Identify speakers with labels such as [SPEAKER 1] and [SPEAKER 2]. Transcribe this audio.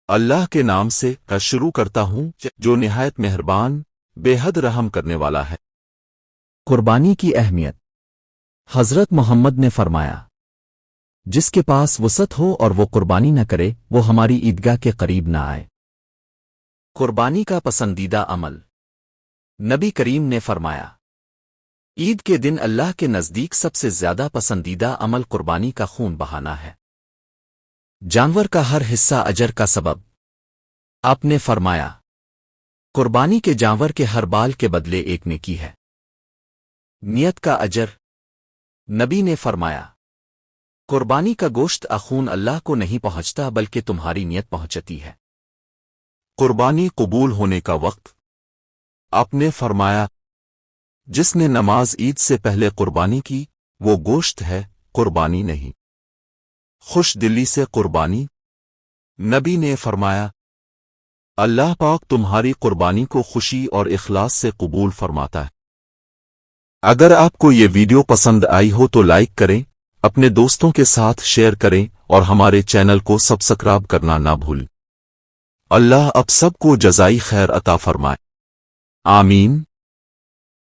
[SPEAKER 1] اللہ کے نام سے شروع کرتا ہوں جو نہایت مہربان بے حد رحم کرنے والا ہے۔
[SPEAKER 2] قربانی کی اہمیت۔ حضرت محمد نے فرمایا، جس کے پاس وسعت ہو اور وہ قربانی نہ کرے وہ ہماری عیدگاہ کے قریب نہ آئے۔ قربانی کا پسندیدہ عمل۔ نبی کریم نے فرمایا، عید کے دن اللہ کے نزدیک سب سے زیادہ پسندیدہ عمل قربانی کا خون بہانا ہے۔ جانور کا ہر حصہ اجر کا سبب۔ آپ نے فرمایا، قربانی کے جانور کے ہر بال کے بدلے ایک نیکی ہے۔ نیت کا اجر۔ نبی نے فرمایا، قربانی کا گوشت خون اللہ کو نہیں پہنچتا بلکہ تمہاری نیت پہنچتی ہے۔
[SPEAKER 1] قربانی قبول ہونے کا وقت۔ آپ نے فرمایا، جس نے نماز عید سے پہلے قربانی کی وہ گوشت ہے، قربانی نہیں۔ خوش دلی سے قربانی۔ نبی نے فرمایا، اللہ پاک تمہاری قربانی کو خوشی اور اخلاص سے قبول فرماتا ہے۔ اگر آپ کو یہ ویڈیو پسند آئی ہو تو لائک کریں، اپنے دوستوں کے ساتھ شیئر کریں اور ہمارے چینل کو سبسکرائب کرنا نہ بھولیں۔ اللہ اب سب کو جزائی خیر عطا فرمائے۔ آمین۔